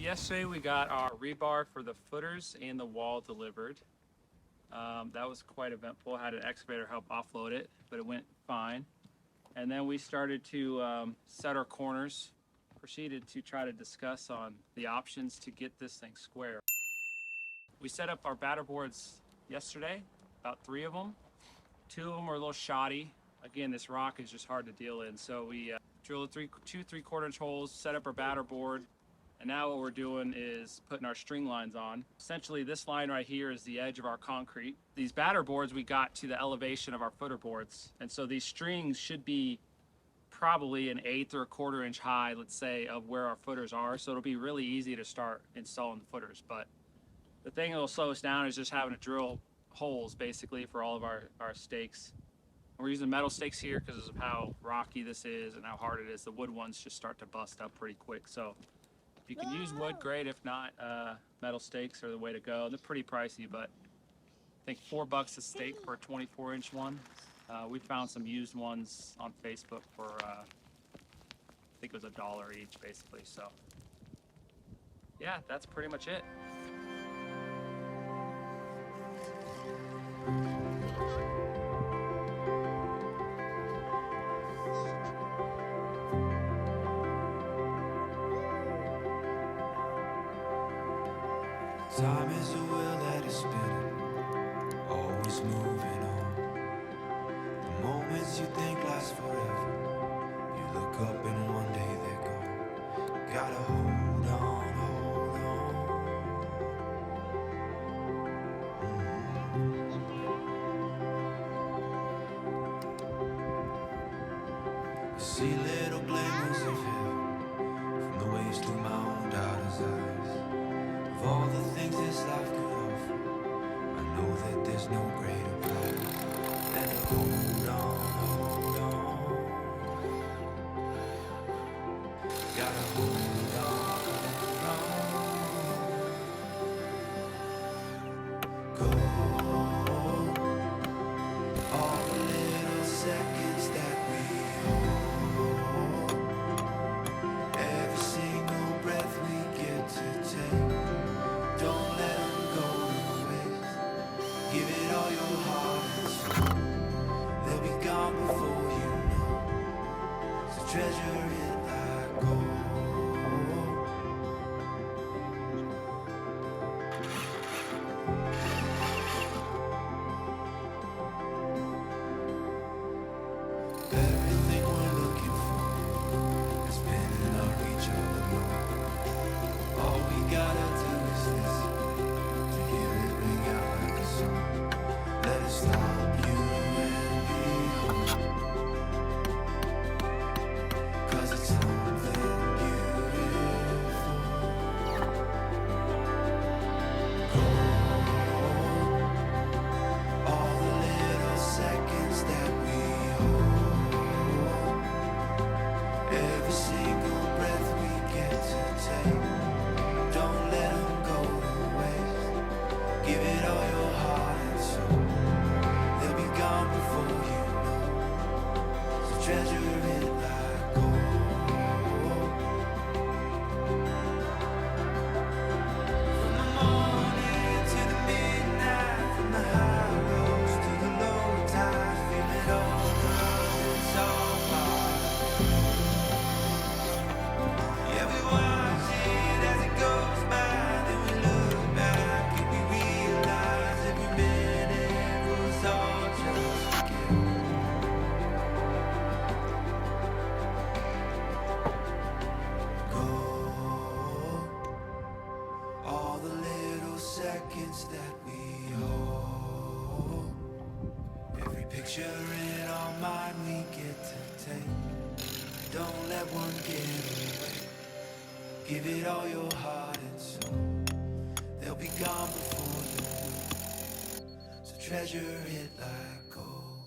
yesterday we got our rebar for the footers and the wall delivered. That was quite eventful. I had an excavator help offload it, but it went fine. And then we started to set our corners, proceeded to try to discuss on the options to get this thing square. We set up our batter boards yesterday, about 3 of them. 2 of them were a little shoddy. Again, this rock is just hard to deal in. So we drilled 2 3/4 inch holes, set up our batter board. And now what we're doing is putting our string lines on. Essentially, this line right here is the edge of our concrete. These batter boards we got to the elevation of our footer boards. And so these strings should be probably 1/8 or 1/4 inch high, let's say, of where our footers are. So it'll be really easy to start installing the footers. But the thing that will slow us down is just having to drill holes basically for all of our stakes. And we're using metal stakes here because of how rocky this is and how hard it is. The wood ones just start to bust up pretty quick. So if you can use wood, great. If not, metal stakes are the way to go. They're pretty pricey, but I think $4 a stake for a 24-inch one. We found some used ones on Facebook for, I think it was $1 each, basically. So, yeah, that's pretty much it. Time is a wheel that is spinning, always moving on. The moments you think last forever, you look up and one day they're gone. Gotta hold on, hold on. You see little glimmers of heaven from the waves through my own daughter's eyes. Of all the things this life could offer, I know that there's no greater prize than to hold on, hold on. Gotta hold on, go. All the little seconds that we hold, every single breath we get to take. Don't let them go to waste. Give it all your heart and soul. They'll be gone before you know. So treasure it like gold. Everything we're looking for has been in our reach all along. All we gotta do is listen to hear it ring out like a song. Let it stop you and me home, 'cause it's something beautiful. Go. All the little seconds that we hold, every single breath we get to take. Don't let them go to waste. Give it all your heart and soul. They'll be gone before you know. So treasure it like gold. From the morning to the midnight, from the high roads to the low tides, feel it all, 'cause it's all part. Yeah, we watch it as it goes by, then we look back and we realize every minute was all just a gift. Go. All the little seconds that we hold, every picture in our mind we get to take. Don't let one get away. Give it all your heart and soul. They'll be gone before you know. So treasure it like gold.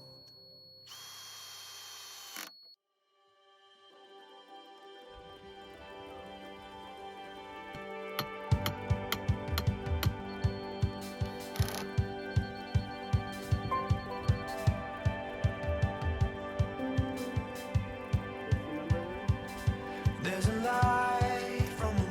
There's a light from a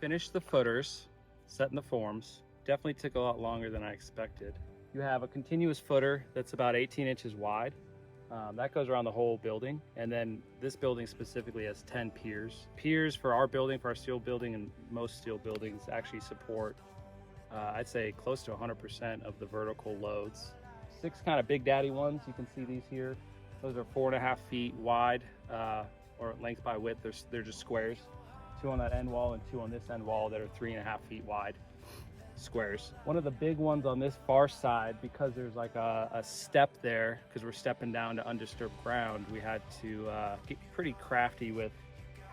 finished the footers, setting the forms. Definitely took a lot longer than I expected. You have a continuous footer that's about 18 inches wide. That goes around the whole building. And then this building specifically has 10 piers. Piers for our building, for our steel building, and most steel buildings actually support, I'd say close to 100% of the vertical loads. 6 kind of big daddy ones, you can see these here. Those are 4.5 feet wide, or length by width. They're just squares. 2 on that end wall and 2 on this end wall that are 3.5 feet wide. Squares. One of the big ones on this far side, because there's like a step there, because we're stepping down to undisturbed ground, we had to get pretty crafty with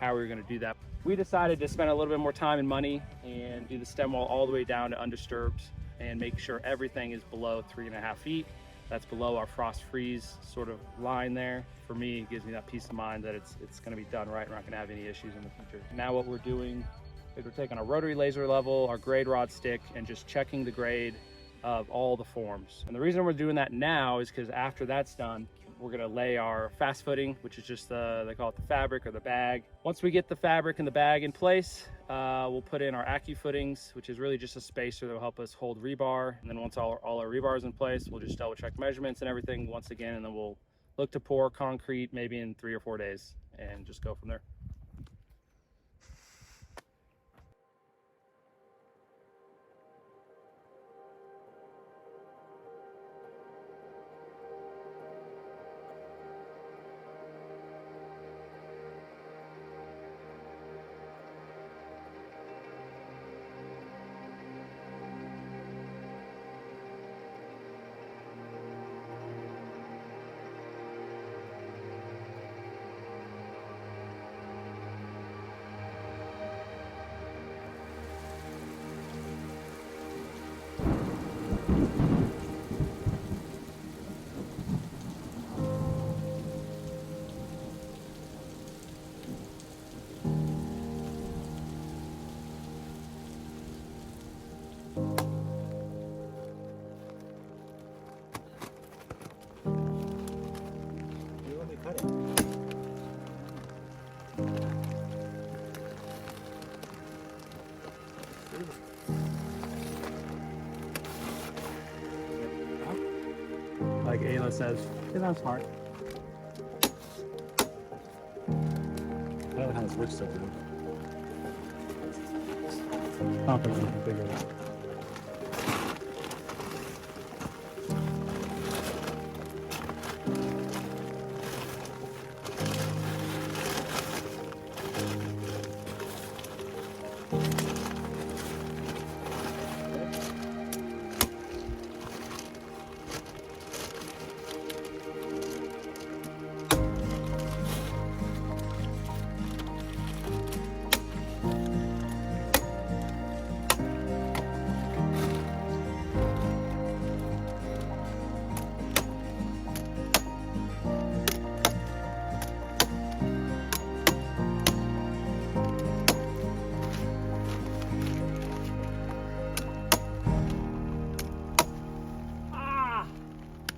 how we were going to do that. We decided to spend a little bit more time and money and do the stem wall all the way down to undisturbed and make sure everything is below 3.5 feet. That's below our frost freeze sort of line there. For me, it gives me that peace of mind that it's going to be done right. We're not going to have any issues in the future. Now what we're doing is we're taking a rotary laser level, our grade rod stick, and just checking the grade of all the forms. And the reason we're doing that now is because after that's done, we're gonna lay our fast footing, which is just they call it the fabric or the bag. Once we get the fabric and the bag in place, we'll put in our Acu footings, which is really just a spacer that will help us hold rebar. And then once all our rebar is in place, we'll just double check measurements and everything once again, and then we'll look to pour concrete maybe in 3 or 4 days and just go from there. Like Ayla says, because I'm smart. I don't know how this looks so good. Confidently can figure it out.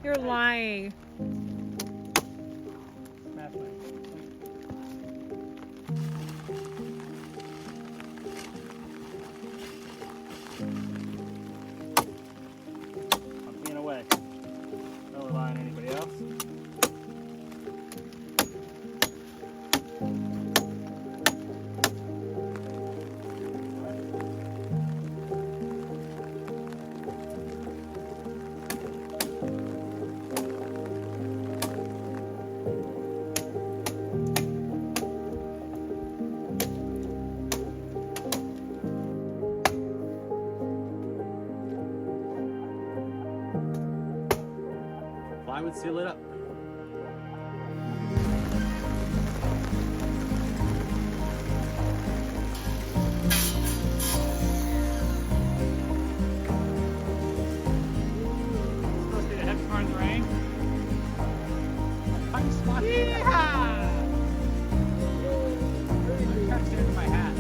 You're lying. I'm being away. Don't rely on anybody else. I would seal it up. Supposed to be the heavy part in the rain. I'm smart. Yeah! I'm trying to get into my hat.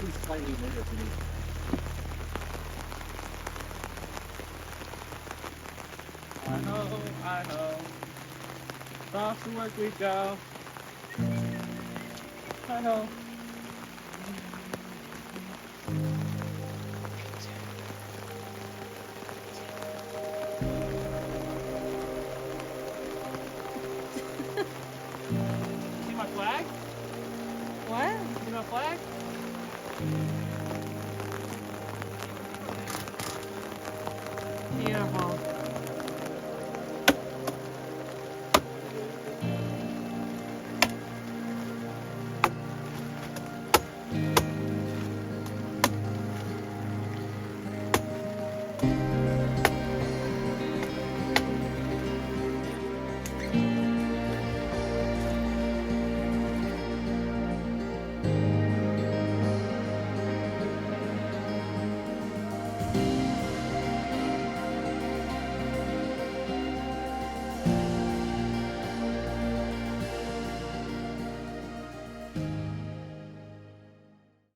Just slightly bigger for me. I know. Off to work we go. Hi-ho. See my flag? What? See my flag? Beautiful.